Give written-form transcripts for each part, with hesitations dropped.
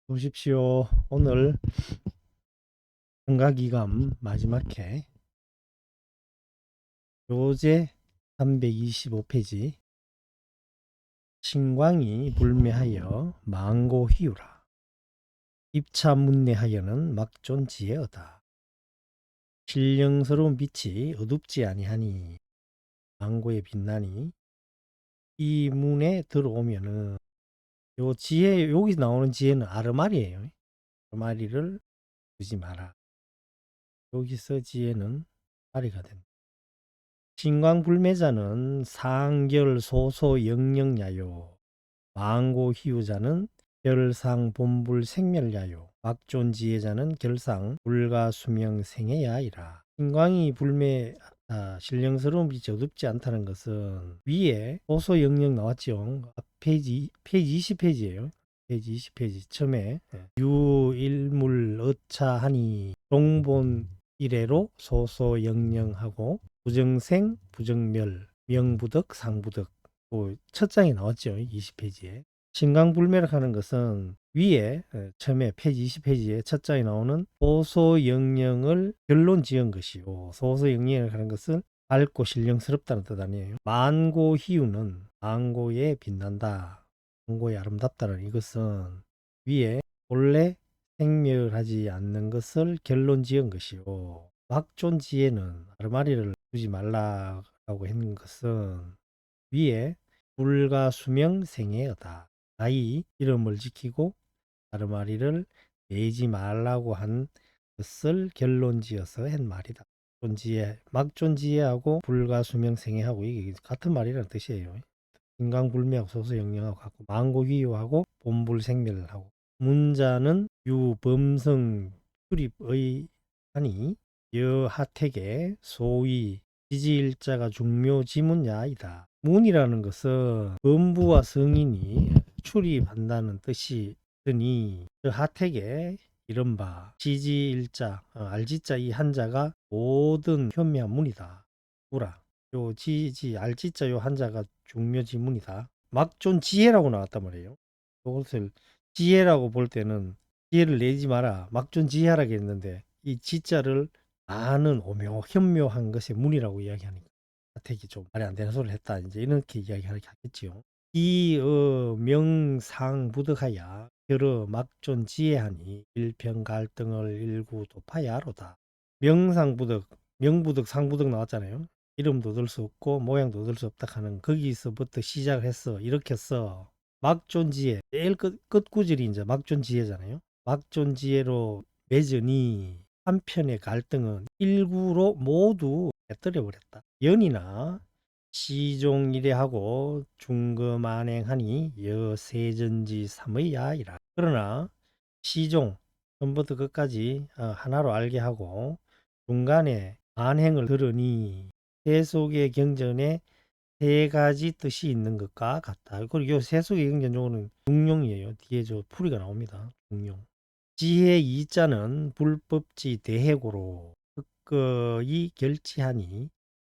보십시오. 오늘 청가기감 마지막 회 교재 325페이지 신광이 불매하여 망고희유라 입차문내하여는 막존지혜어다. 신령스러운 빛이 어둡지 아니하니 망고의 빛나니 이 문에 들어오면은 요 지혜, 여기 나오는 지혜는 아르마리예요. 아르마리를 두지 마라. 여기서 지혜는 아리가 된다. 신광불매자는 상결 소소 영영야요 망고희유자는 결상 본불 생멸야요 막존지혜자는 결상 불가수명생해야이라. 신광이 불매 신령스러운 빛이 어둡지 않다는 것은 위에 소소 영영 나왔죠. 페이지 20페이지예요. 페이지 20페이지 처음에 유일물 어차하니 종본 이래로 소소 영영하고 부정생, 부정멸, 명부덕, 상부덕 첫 장에 나왔죠. 20페이지에. 신강불매라고 하는 것은 위에 처음에 페이지 20페이지에 첫 장에 나오는 소소영령을 결론 지은 것이요. 소소영령이라고 하는 것은 밝고 신령스럽다는 뜻 아니에요. 만고희유는 만고에 빛난다. 만고에 아름답다는 이것은 위에 본래 생멸하지 않는 것을 결론 지은 것이요. 막존지혜는 아르마리를 두지 말라고 했는 것은 위에 불가수명생애어다. 나의 이름을 지키고 아르마리를 내지 말라고 한 것을 결론지어서 한 말이다. 존지혜, 막존지혜하고 불가수명생애하고 이게 같은 말이라는 뜻이에요. 인강불매하고 소소영령하고 같고 망고기유하고 본불생멸하고 문자는 유범성 출입의 하니 여하택의 소위 지지일자가 중묘지문야이다. 문이라는 것은 범부와 성인이 출입한다는 뜻이더니 그 하택에 이른바 지지일자 알지자 이 한자가 모든 현미한 문이다. 우라. 요 지지 알지자 요 한자가 중묘지문이다. 막존 지혜라고 나왔단 말이에요. 이것을 지혜라고 볼 때는 지혜를 내지 마라. 막존 지혜라고 했는데 이 지자를 아는 오묘 현묘한 것의 문이라고 이야기하니까 하택이 좀 말이 안 되는 소리를 했다. 이제 이렇게 이야기하겠지요. 이어 명상부득하야 여러 막존 지혜하니 일평 갈등을 일구 도파야로다. 명상부득 명부득 상부득 나왔잖아요. 이름도 얻을 수 없고 모양도 얻을 수 없다 하는 거기서부터 시작을 했어. 이렇게 써. 막존지혜 제일 끝구절이 이제 막존지혜잖아요. 막존지혜로 맺으니 한편의 갈등은 일구로 모두 깨뜨려 버렸다. 연이나 시종일해하고 중거만행하니 여세전지 삼의야이라. 그러나 시종 처음부터 끝까지 하나로 알게 하고 중간에 만행을 들으니 세속의 경전에 세 가지 뜻이 있는 것과 같다. 그리고 이 세속의 경전 요거는 중용이에요. 뒤에 저 풀이가 나옵니다. 중용. 지혜 이자는 불법지 대해고로 극거이 결치하니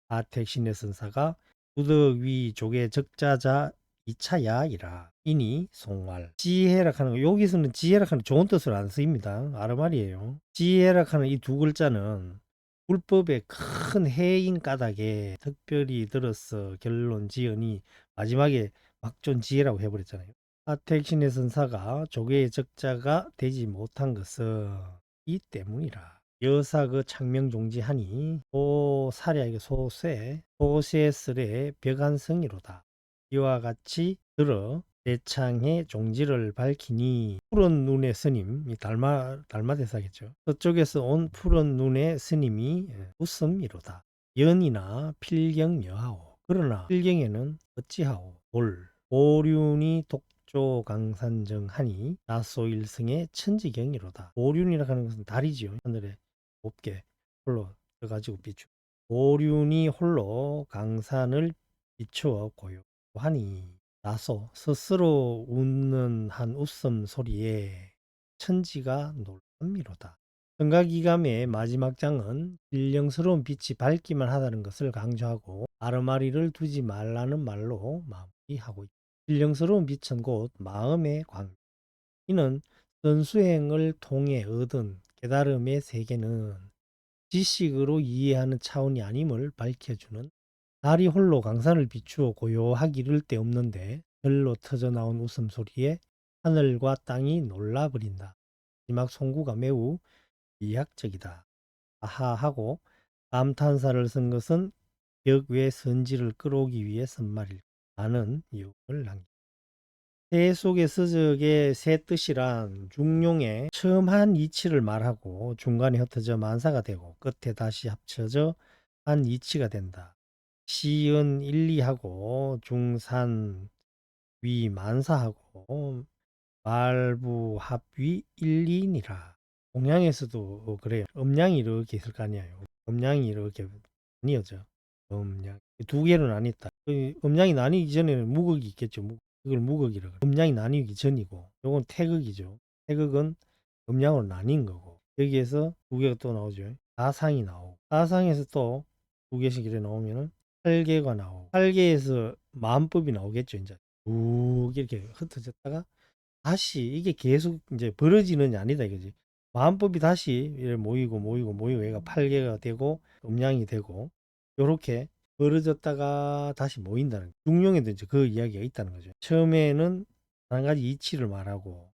아택신의 선사가 부덕위 족의 적자자 이차야이라. 이니 송왈. 지혜라 하는 거, 여기서는 지혜라 하는 좋은 뜻을 안 쓰입니다. 아르말이에요. 지혜라 하는 이 두 글자는 불법의 큰 해인 까닭에 특별히 들어서 결론 지으니 마지막에 막존 지혜라고 해버렸잖아요. 아택신의 선사가 조계의 적자가 되지 못한 것은 이 때문이라. 여사 그 창명종지하니 소사랴 이게 소세스레 벽안성이로다. 이와 같이 들어 대창의 종지를 밝히니 푸른 눈의 스님 이 달마대사겠죠. 저쪽에서 온 푸른 눈의 스님이 웃음이로다. 연이나 필경여하오. 그러나 필경에는 어찌하오. 오륜이 독조강산정하니 나소일승의 천지경이로다. 오륜이라 하는 것은 달이지요. 하늘에 곱게 홀로 떠가지고 비추. 오륜이 홀로 강산을 비추어 고요하니 나소 스스로 웃는 한 웃음 소리에 천지가 놀랍미로다. 성가기감의 마지막 장은 신령스러운 빛이 밝기만 하다는 것을 강조하고 아르마리를 두지 말라는 말로 마무리하고 있다. 신령스러운 빛은 곧 마음의 광. 이는 선수행을 통해 얻은 깨달음의 세계는 지식으로 이해하는 차원이 아님을 밝혀주는, 달이 홀로 강산을 비추어 고요하기 이를 데 없는데 절로 터져나온 웃음소리에 하늘과 땅이 놀라버린다. 마지막 송구가 매우 이학적이다. 아하 하고 감탄사를 쓴 것은 벽 외 선지를 끌어오기 위해 쓴 말일 라는 이유를 남긴다. 새 속의 서적의 새 뜻이란 중용의 처음 한 이치를 말하고 중간에 흩어져 만사가 되고 끝에 다시 합쳐져 한 이치가 된다. 시은 일리하고 중산 위 만사하고 말부 합위 일리니라. 동양에서도 그래요. 음양이 이렇게 있을 거 아니에요. 음양이 이렇게 나뉘어져. 음양 두 개로 나뉘었다. 음양이 나뉘기 전에는 무극이 있겠죠. 그걸 무극이라 그래. 음양이 나뉘기 전이고, 요건 태극이죠. 태극은 음양으로 나뉜 거고, 여기에서 두 개가 또 나오죠. 사상이 나오고, 사상에서 또 두 개씩 이렇게 나오면은 팔계가 나오고, 팔계에서 마음법이 나오겠죠. 이제 쭉 이렇게 흩어졌다가 다시 이게 계속 이제 벌어지느냐 아니다 이거지. 마음법이 다시 이렇게 모이고 얘가 8개가 되고 음양이 되고 요렇게 벌어졌다가 다시 모인다는 거예요. 중용에도 이제 그 이야기가 있다는 거죠. 처음에는 한 가지 이치를 말하고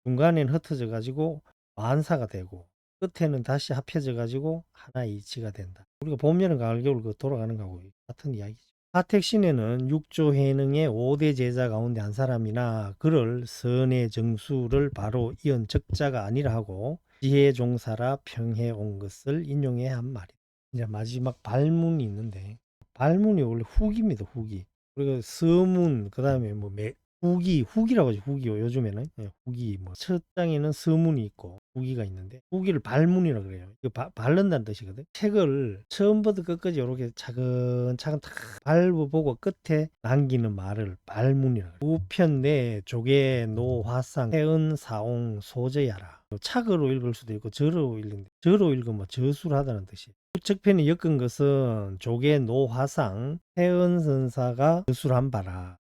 중간에는 흩어져 가지고 만사가 되고 끝에는 다시 합해져 가지고 하나의 이치가 된다. 우리가 봄여름 가을 겨울 그 돌아가는 거하고 같은 이야기죠. 하택신에는 육조해능의 5대 제자 가운데 한 사람이나 그를 선의 정수를 바로 이은 적자가 아니라 하고 지혜종사라 평해 온 것을 인용해 한 말이다. 이제 마지막 발문이 있는데 발문이 원래 후기입니다. 후기. 그리고 서문 그다음에 뭐 후기라고 하죠. 후기요. 요즘에는 후기 뭐 첫 장에는 서문이 있고 후기가 있는데 후기를 발문이라 그래요. 이거 바른다는 뜻이거든. 책을 처음부터 끝까지 이렇게 차근차근 다 밟아보고 끝에 남기는 말을 발문이라 그래요. 우편 내 조개 노화상 해은 사옹 소저야라. 착으로 읽을 수도 있고 저로 읽는데 저로 읽으면 저술하다는 뜻이에요. 우측편에 엮은 것은 조개 노화상 해은선사가 저술한 바라.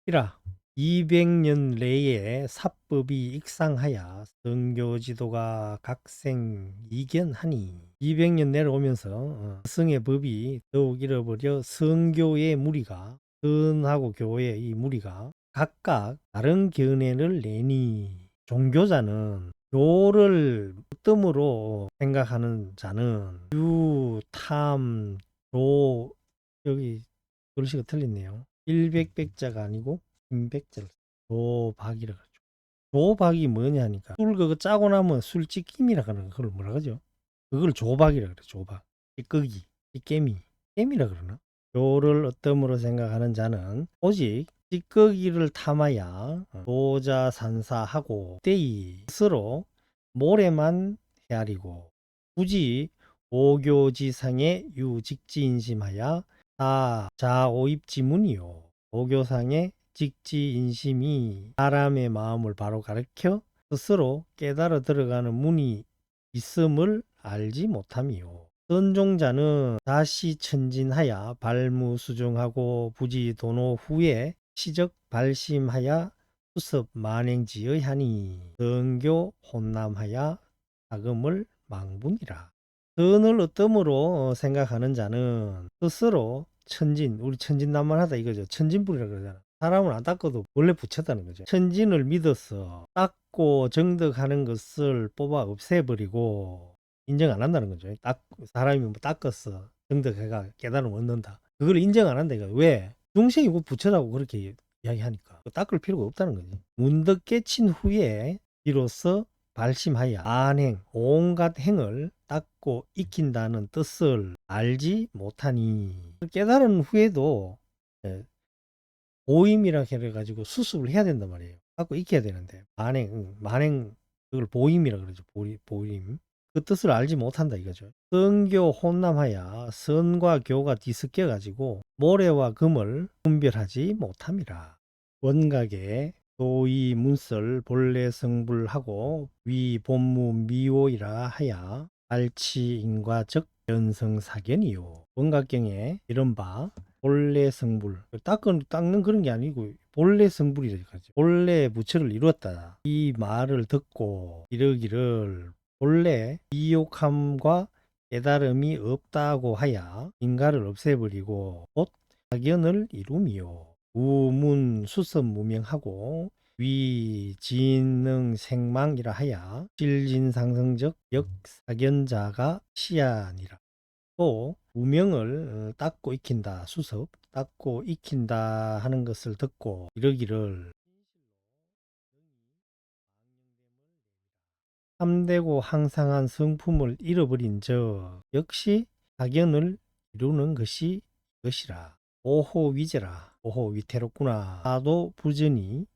이라 200년 내에 사법이 익상하여 성교지도가 각생 이견하니 200년 내려오면서 성의 법이 더욱 잃어버려 성교의 무리가 선하고 교의 이 무리가 각각 다른 견해를 내니 종교자는 교를 뜸으로 생각하는 자는 유, 탐, 조 여기 글씨가 틀렸네요. 일백백자가 아니고 임백자를 조박이라 그러죠. 조박이 뭐냐 하니까 술 그거 짜고 나면 술찌김이라 그러는 그걸 뭐라 그러죠? 그걸 조박이라 그래. 조박. 찌꺼기, 깨미라 그러나? 교를 어떠므로 생각하는 자는 오직 찌꺼기를 탐하야 도자산사하고 때이 스스로 모래만 헤아리고 굳이 오교지상의 유직지인심하여 자오입지문이요. 오교상의 직지인심이 사람의 마음을 바로 가르쳐 스스로 깨달아 들어가는 문이 있음을 알지 못함이요. 선종자는 다시 천진하여 발무수정하고 부지도노 후에 시적 발심하여 수습 만행지의 하니 성교 혼남하여 자금을 망분이라. 선을 어떠므로 생각하는 자는 스스로 천진, 우리 천진난만하다 이거죠. 천진불이라 그러잖아. 사람을 안 닦아도 원래 부처다는 거죠. 천진을 믿어서 닦고 정덕하는 것을 뽑아 없애버리고 인정 안 한다는 거죠. 사람이 뭐 닦았어. 정덕해가 깨달음 얻는다. 그걸 인정 안 한다 이거. 왜? 중생이 그 부처라고 그렇게 이야기하니까. 닦을 필요가 없다는 거지. 문득 깨친 후에 비로소 발심하여 안행 온갖 행을 닦고 익힌다는 뜻을 알지 못하니 깨달은 후에도 보임이라 해가지고 수습을 해야 된단 말이에요. 닦고 익혀야 되는데 만행 그걸 보임이라 그러죠. 보임 그 뜻을 알지 못한다 이거죠. 성교 혼남하여 선과 교가 뒤섞여 가지고 모래와 금을 분별하지 못함이라. 원각에 도의 문설 본래 성불하고 위 본무 미오이라 하야 발치인과 적 연성사견이요. 원각경에 이른바 본래 성불 닦는 그런 게 아니고 본래 성불이라 하죠. 본래 부처를 이루었다. 이 말을 듣고 이르기를 본래 미혹함과 깨달음이 없다고 하야 인가를 없애버리고 곧 학연을 이루미요. 우문수섭무명하고 위진능생망이라 하야 실진상승적 역사견자가 시야니라. 또 무명을 닦고 익힌다. 수섭 닦고 익힌다 하는 것을 듣고 이러기를 참되고 항상한 성품을 잃어버린 저 역시 학연을 이루는 것이 이것이라. 오호 위제라. 오호 위태롭구나. 다도 부전이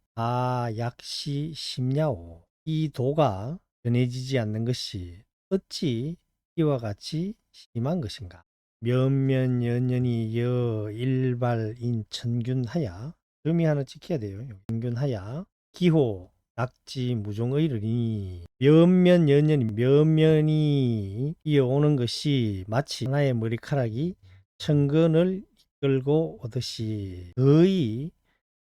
약시 심야오. 이 도가 전해지지 않는 것이 어찌 이와 같이 심한 것인가. 몇몇 연년이 일발인 천균하야. 점이 하나 찍혀야 돼요. 천균하야 기호 낙지 무종의르니 몇몇 연년이 몇면이 이어오는 것이 마치 하나의 머리카락이 천근을 이끌고 오듯이 거의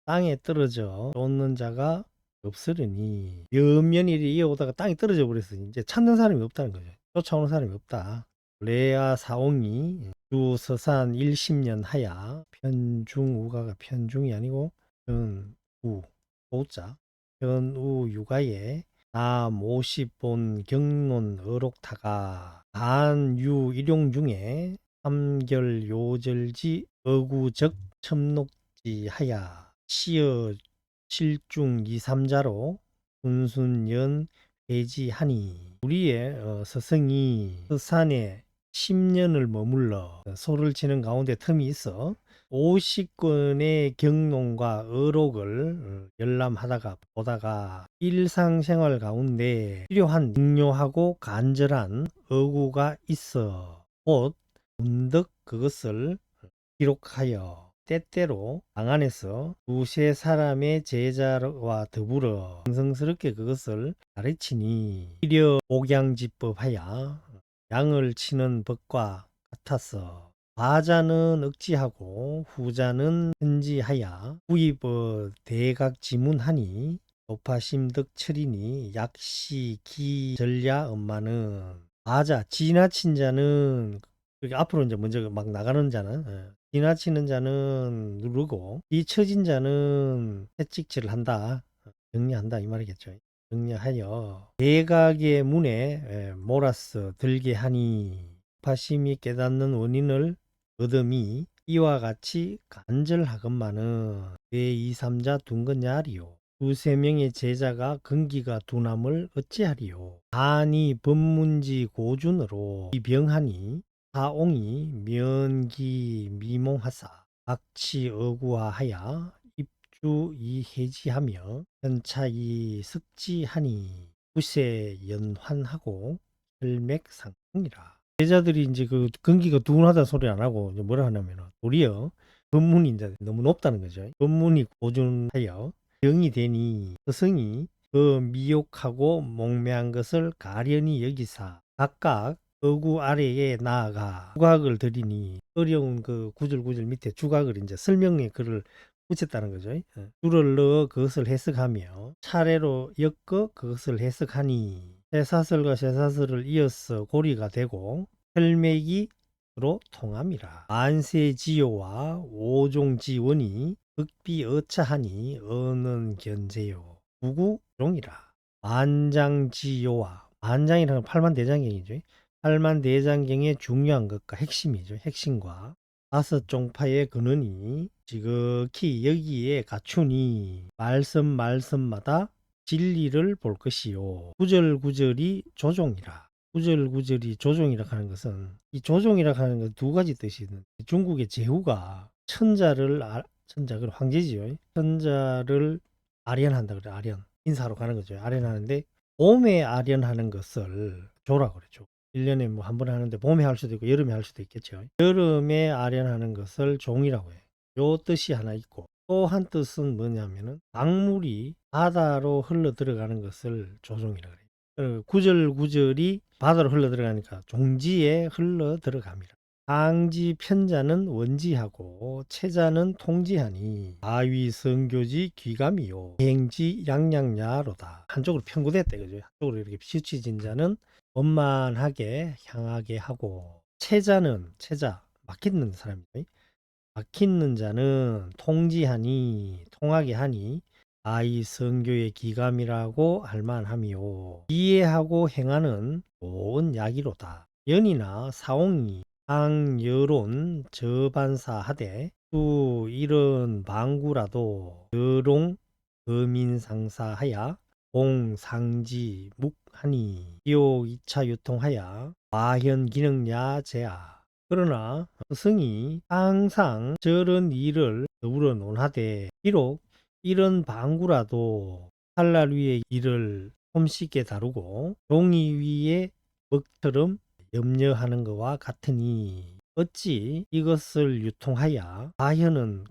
땅에 떨어져 쫓는 자가 없으려니 몇면이 이어오다가 땅에 떨어져 버렸어. 이제 찾는 사람이 없다는 거죠. 쫓아오는 사람이 없다. 레아 사옹이 주서산 10년 하야 편중우가가 편중이 아니고 편우 우자 편우 육아에 남 50본 경론 어록타가 단유 일용 중에 삼결 요절지 어구적 첨록지 하야 시어 실중 2, 3자로 순순연 회지하니 우리의 스승이 서산에 10년을 머물러 소를 치는 가운데 틈이 있어 50권의 경론과 어록을 열람하다가 보다가 일상생활 가운데 필요한 중요하고 간절한 어구가 있어 곧 문득 그것을 기록하여 때때로 방 안에서 두세 사람의 제자와 더불어 정성스럽게 그것을 가르치니 이려 복양지법하야 양을 치는 법과 같아서 과자는 억지하고 후자는 현지하야 구입 대각지문하니 높아심득 철이니 약시 기전랴 엄마는 과자 지나친 자는 앞으로 이제 먼저 막 나가는 자는 지나치는 자는 누르고 뒤처진 자는 채찍질을 한다. 정리한다 이 말이겠죠. 정리하여 대각의 문에 몰아서 들게 하니 파심이 깨닫는 원인을 얻음이 이와 같이 간절하건만은 내 2, 3자 둔거냐리요. 두세 명의 제자가 근기가 둔함을 어찌하리요. 아니 법문지 고준으로 이 병하니 사옹이 면기 미몽하사 악치 어구하하야 입주 이해지하며 현차이 석지하니 부세 연환하고 혈맥상이라. 제자들이 이제 그 근기가 둔하다는 소리 안 하고 이제 뭐라 하냐면 도리어 법문이 이제 너무 높다는 거죠. 법문이 고준하여 병이 되니 스승이 그 미혹하고 몽매한 것을 가련히 여기사 각각 어구 아래에 나아가 주각을 드리니 어려운 그 구절 밑에 주각을 이제 설명의 글을 붙였다는 거죠. 줄을 넣어 그것을 해석하며 차례로 엮어 그것을 해석하니 쇠사슬과 쇠사슬을 이어서 고리가 되고 혈맥이로 통함이라. 만세지요와 오종지원이 극비어차하니 어는 견제요 구구종이라. 만장지요와 만장이라는 팔만대장경이죠. 팔만대장경의 중요한 것과 핵심이죠. 핵심과 다섯 종파의 근원이 지극히 여기에 갖추니 말씀마다 진리를 볼 것이요. 구절구절이 조종이라. 구절구절이 조종이라 하는 것은 이 조종이라 하는 건 두 가지 뜻이 있는 중국의 제후가 천자를 천자 황제지요. 천자를 아련한다 그래. 아련 인사로 가는 거죠. 아련하는데 봄에 아련하는 것을 조라고 그러죠. 1년에 뭐 한 번 하는데 봄에 할 수도 있고 여름에 할 수도 있겠죠. 여름에 아련하는 것을 종이라고 해요. 요 뜻이 하나 있고 또 한 뜻은 뭐냐면은 강물이 바다로 흘러 들어가는 것을 조종이라고 그래요. 구절구절이 바다로 흘러 들어가니까 종지에 흘러 들어갑니다. 상지 편자는 원지하고 체자는 통지하니 아위성교지 귀감이요 행지 양양야로다. 한쪽으로 편구됐다 그죠. 한쪽으로 이렇게 치우쳐진 자는 원만하게 향하게 하고 체자는 체자 막히는 사람이죠. 막히는 자는 통지하니 통하게 하니 아이 성교의 기감이라고 할만함이요 이해하고 행하는 좋은 약이로다. 연이나 사옹이 상여론 저반사하되 또 이런 방구라도 여롱 거민상사하야 공상지 묵하니 이오 2차 유통하야 와현기능야제야. 그러나 스승이 항상 저런 일을 더불어 논하되 비록 이런 방구라도 칼날 위에 일을 솜씨있게 다루고 종이 위에 먹처럼 염려하는 것과 같으니 어찌 이것을 유통하여 과현은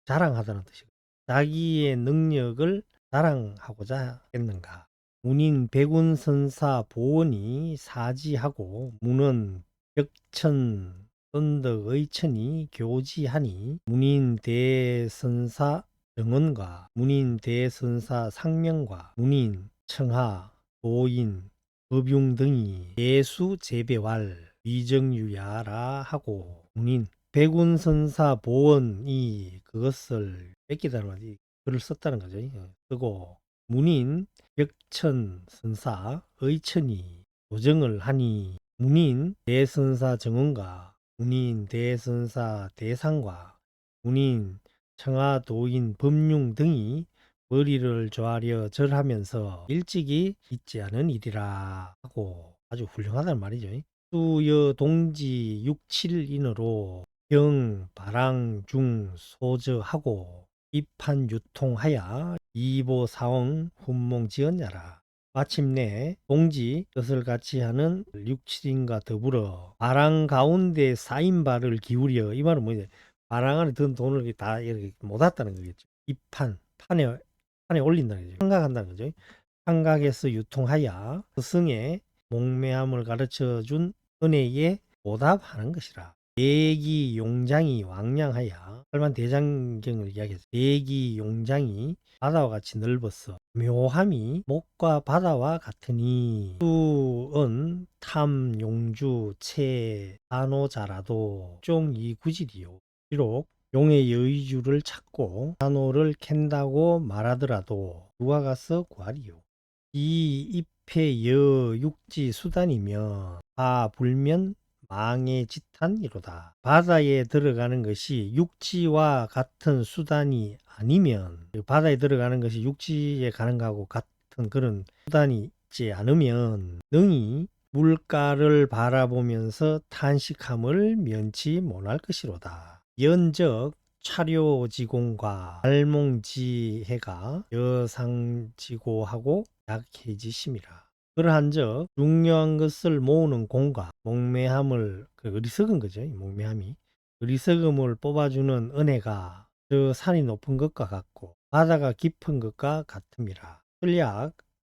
자랑하다는 뜻이고 자기의 능력을 자랑하고자 했는가. 문인 백운선사 보원이 사지하고 문은 벽천 선덕의천이 교지하니 문인 대선사 정원과 문인 대선사 상명과 문인 청하 도인 법융 등이 예수 재배왈 위정유야라 하고 문인 백운선사 보원이 그것을 뺏기다는 거지. 글을 썼다는 거죠. 쓰고 문인 벽천 선사 의천이 조정을 하니 문인 대선사 정원과 문인 대선사 대상과 문인 청하도인 법융 등이 머리를 조아려 절하면서 일찍이 있지 않은 일이라 하고 아주 훌륭하다는 말이죠. 수여 동지 6, 7인으로 경, 바랑, 중, 소저하고 입판 유통하여 이보 사원 훈몽 지었냐라. 마침내 동지 뜻을 같이 하는 6, 7인과 더불어 바랑 가운데 쌓인 바를 기울여 이 말은 뭐냐 바랑 안에 든 돈을 다 이렇게 모았다는 거겠죠. 입판 판에 올린다는 거죠. 판각한다는 거죠. 판각에서 유통하여 스승의 목매함을 가르쳐 준 은혜에 보답하는 것이라. 대기 용장이 왕량하여 팔만 대장경을 이야기해서 대기 용장이 바다와 같이 넓었어. 묘함이 목과 바다와 같으니 수은 탐 용주 채 단호자라도 쫑이 구질이요. 비록 용의 여의주를 찾고 단호를 캔다고 말하더라도 누가 가서 구하리요. 이 잎의 여 육지 수단이며 바 불면 망의 짓한이로다. 바다에 들어가는 것이 육지와 같은 수단이 아니면 바다에 들어가는 것이 육지에 가는 것하고 같은 그런 수단이 있지 않으면 능히 물가를 바라보면서 탄식함을 면치 못할 것이로다. 연적 차료지공과 알몽지해가 여상지고하고 약해지심이라. 그러한즉 중요한 것을 모으는 공과 목매함을 어리석은 거죠. 목매함이 어리석음을 뽑아주는 은혜가 저 산이 높은 것과 같고 바다가 깊은 것과 같음이라. 설약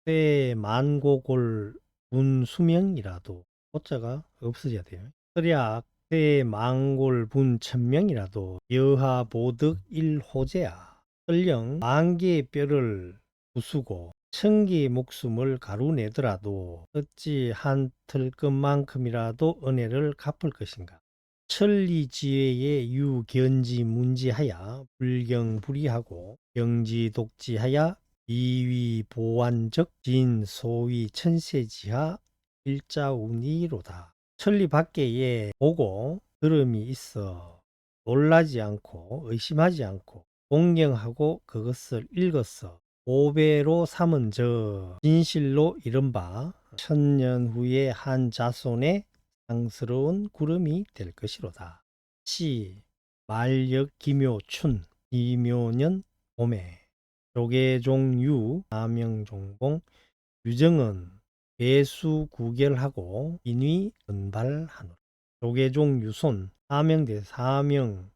때 만고골 분수명이라도 호자가 없어져야 돼요. 설약 때 만골 분 천명이라도 여하 보득 일호제야. 설령 만 개의 뼈를 부수고 천 개의 목숨을 가루내더라도 어찌 한 털끝만큼이라도 은혜를 갚을 것인가. 천리지혜의 유견지 문지하야 불경불이하고 경지독지하야 이위보완적 진소위 천세지하 일자운이로다. 천리 밖에 보고 들음이 있어 놀라지 않고 의심하지 않고 동경하고 그것을 읽었어 오배로 삼은 저 진실로 이른바 천년 후에 한 자손의 상스러운 구름이 될 것이로다. 시 말역 기묘춘 기묘년 봄에 조계종유 사명종봉 유정은 배수구결하고 인위 은발하노. 조계종 유손 사명종봉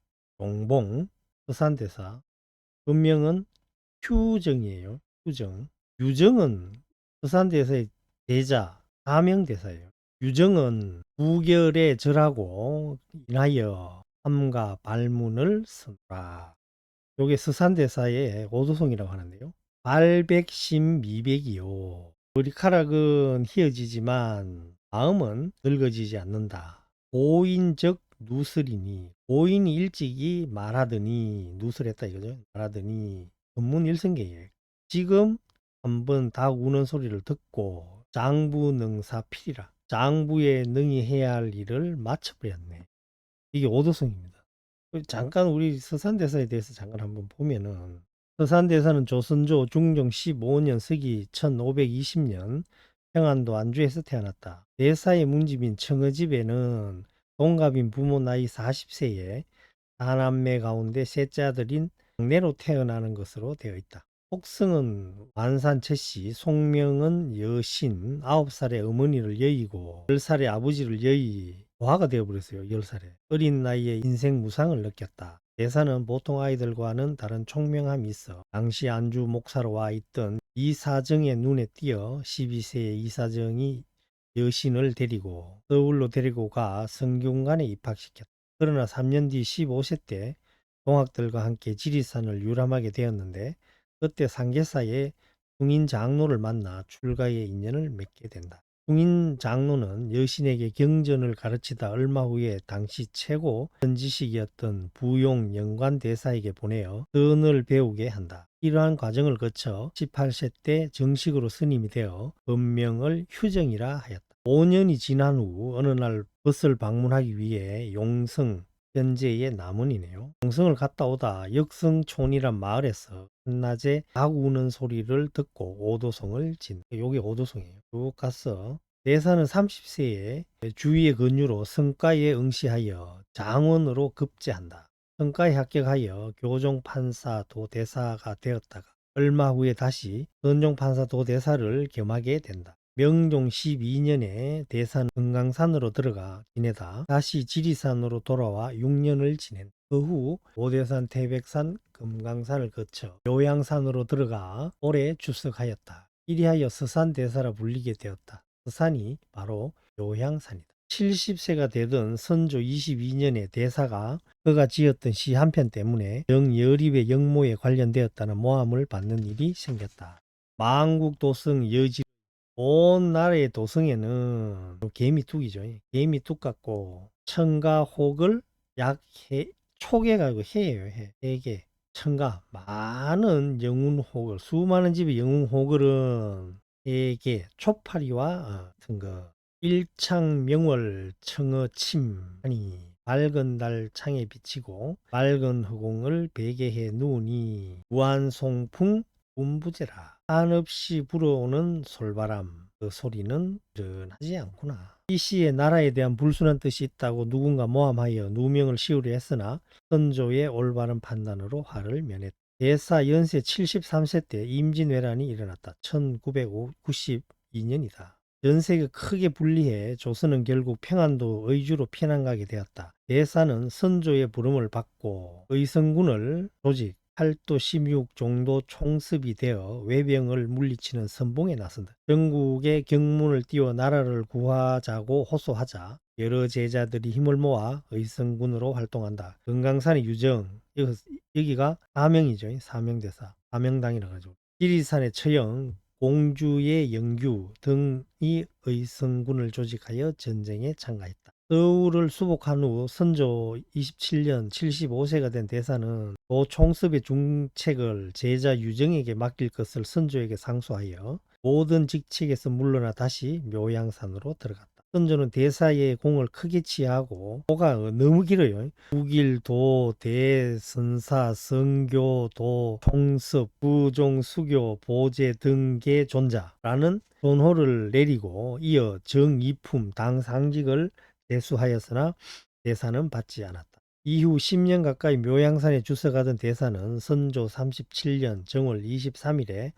서산대사 본명은 휴정이에요. 휴정. 유정은 서산대사의 대자 사명대사예요. 유정은 부결의 절하고 인하여 함과 발문을 쓰노라. 요게 서산대사의 오도송이라고 하는데요. 발백심 미백이요. 머리카락은 휘어지지만 마음은 늙어지지 않는다. 고인적 누설이니, 고인이 일찍이 말하더니, 누설했다 이거죠. 말하더니 전문일성계에 지금 한번 닭 우는 소리를 듣고 장부능사필이라, 장부의 능히 해야 할 일을 마쳐버렸네. 이게 오도성입니다. 잠깐 우리 서산대사에 대해서 잠깐 한번 보면은, 서산대사는 조선조 중종 15년 서기 1520년 평안도 안주에서 태어났다. 대사의 문집인 청어집에는 동갑인 부모 나이 40세에 다남매 가운데 셋째 아들인 막내로 태어나는 것으로 되어 있다. 혹성은 완산 채씨, 송명은 여신, 9살의 어머니를 여의고 10살의 아버지를 여의 고아가 되어버렸어요. 10살에. 어린 나이에 인생 무상을 느꼈다. 대사는 보통 아이들과는 다른 총명함이 있어 당시 안주 목사로 와 있던 이사정의 눈에 띄어 12세의 이사정이 여신을 데리고 서울로 데리고 가 성균관에 입학시켰다. 그러나 3년 뒤 15세 때 동학들과 함께 지리산을 유람하게 되었는데, 그때 상계사의 중인 장로를 만나 출가의 인연을 맺게 된다. 중인 장로는 여신에게 경전을 가르치다 얼마 후에 당시 최고 현지식이었던 부용 영관대사에게 보내어 선을 배우게 한다. 이러한 과정을 거쳐 18세 때 정식으로 스님이 되어 법명을 휴정이라 하였다. 5년이 지난 후 어느 날 벗을 방문하기 위해 용성, 현재의 남원이네요. 용성을 갔다 오다 역성촌이란 마을에서 한낮에 닭 우는 소리를 듣고 오도성을 진. 요게 오도성이에요. 쭉 가서 대사는 30세에 주위의 권유로 성과에 응시하여 장원으로 급제한다. 성과에 합격하여 교종 판사 도대사가 되었다가 얼마 후에 다시 선종 판사 도대사를 겸하게 된다. 명종 12년에 대산 금강산으로 들어가 지내다 다시 지리산으로 돌아와 6년을 지낸다. 그 후 오대산, 태백산, 금강산을 거쳐 요양산으로 들어가 오래 주석하였다. 이리하여 서산대사라 불리게 되었다. 서산이 바로 요양산이다. 70세가 되던 선조 22년에 대사가 그가 지었던 시 한 편 때문에 정여립의 영모에 관련되었다는 모함을 받는 일이 생겼다. 망국도성 여지 온 나라의 도성에는 개미뚝이죠. 개미뚝 같고 청가 혹을 약 초계가 아니고 해예요. 해계 청가 많은 영운호글, 수많은 집의 영운호글은 해계 초파리와 같은 거 일창명월 청어침 아니 밝은 달 창에 비치고 맑은 허공을 베개해 누우니 무한송풍 운부제라. 한없이 불어오는 솔바람, 그 소리는 전하지 않구나. 이 시에 나라에 대한 불순한 뜻이 있다고 누군가 모함하여 누명을 씌우려 했으나 선조의 올바른 판단으로 화를 면했다. 대사 연세 73세 때 임진왜란이 일어났다. 1992년이다. 전세가 크게 분리해 조선은 결국 평안도 의주로 피난가게 되었다. 대사는 선조의 부름을 받고 의성군을 조직 8도 16 정도 총습이 되어 외병을 물리치는 선봉에 나선다. 전국에 경문을 띄워 나라를 구하자고 호소하자 여러 제자들이 힘을 모아 의성군으로 활동한다. 금강산의 유정, 여기가 사명이죠. 사명대사, 사명당이라 가지고 지리산의 처형, 공주의 영규 등이 의성군을 조직하여 전쟁에 참가했다. 서울을 수복한 후 선조 27년 75세가 된 대사는 도 총습의 중책을 제자 유정에게 맡길 것을 선조에게 상소하여 모든 직책에서 물러나 다시 묘양산으로 들어갔다. 선조는 대사의 공을 크게 취하고 도가 너무 길어요. 국일도, 대선사, 성교도, 총습, 부종, 수교, 보제, 등계, 존자라는 존호를 내리고 이어 정이품, 당상직을 대수하였으나 대사는 받지 않았다. 이후 10년 가까이 묘양산에 주석하던 대사는 선조 37년 정월 23일에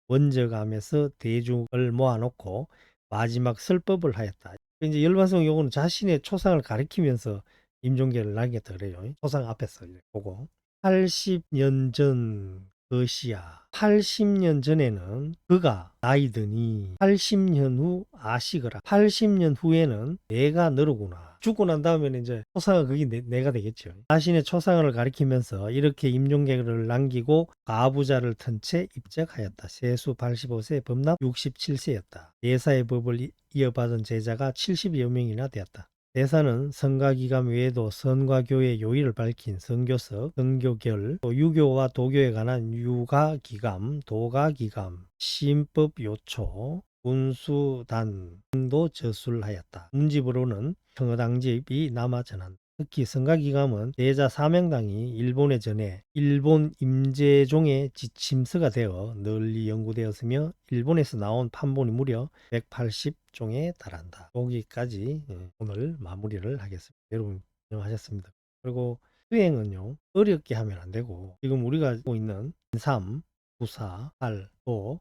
원적암에서 대중을 모아놓고 마지막 설법을 하였다. 이제 열반성 요거는 자신의 초상을 가리키면서 임종계를 남겼다 그래요. 초상 앞에서 보고 80년 전 것이야. 80년 전에는 그가 나이 드니 80년 후 아시거라. 80년 후에는 내가 너로구나. 죽고 난 다음에는 이제 초상은 그게 내가 되겠죠. 자신의 초상을 가리키면서 이렇게 임종계를 남기고 가부좌를 튼 채 입적하였다. 세수 85세, 법납 67세였다. 예사의 법을 이어받은 제자가 70여 명이나 되었다. 대사는 성가기감 외에도 선과교의 요의를 밝힌 선교서, 선교결, 또 유교와 도교에 관한 유가기감, 도가기감, 시법요초, 군수단 등도 저술하였다. 문집으로는 청어당집이 남아 전한다. 특히 성가기감은 제자 사명당이 일본에 전해 일본 임재종의 지침서가 되어 널리 연구되었으며 일본에서 나온 판본이 무려 180종에 달한다. 여기까지 오늘 마무리를 하겠습니다. 여러분 고생하셨습니다. 그리고 수행은요 어렵게 하면 안 되고 지금 우리가 하고 있는 인삼, 부사, 할, 도,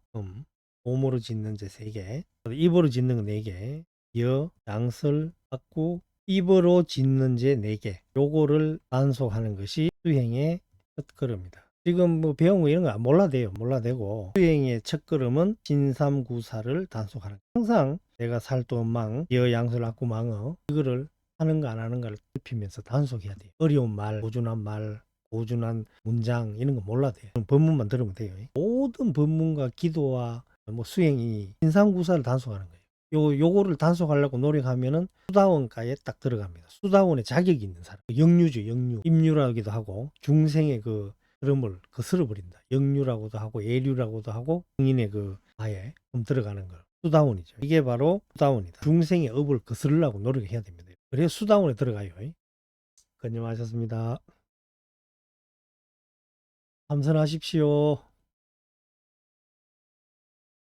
몸으로 짓는 제 3개, 입으로 짓는 거 4개, 여, 양설, 악구, 입으로 짓는 제 4개, 요거를 단속하는 것이 수행의 첫걸음이다. 지금 뭐 배운 거 이런 거 몰라도 돼요. 몰라도 되고 수행의 첫걸음은 진삼구사를 단속하는 거. 항상 내가 살도망, 여, 양설, 악구, 망어 이거를 하는가 안 하는가를 살피면서 단속해야 돼요. 어려운 말, 고준한 문장 이런 거 몰라도 돼요. 법문만 들으면 돼요. 모든 법문과 기도와 뭐 수행이 진상구사를 단속하는 거예요. 요거를 단속하려고 노력하면은 수다원가에 딱 들어갑니다. 수다원의 자격이 있는 사람. 영유죠, 영유. 임유라기도 하고 중생의 그 흐름을 거스러버린다. 영유라고도 하고 예류라고도 하고 성인의 그 아예 들어가는 걸 수다원이죠. 이게 바로 수다원이다. 중생의 업을 거스르려고 노력해야 됩니다. 그래야 수다원에 들어가요. 건념하셨습니다. 참선하십시오.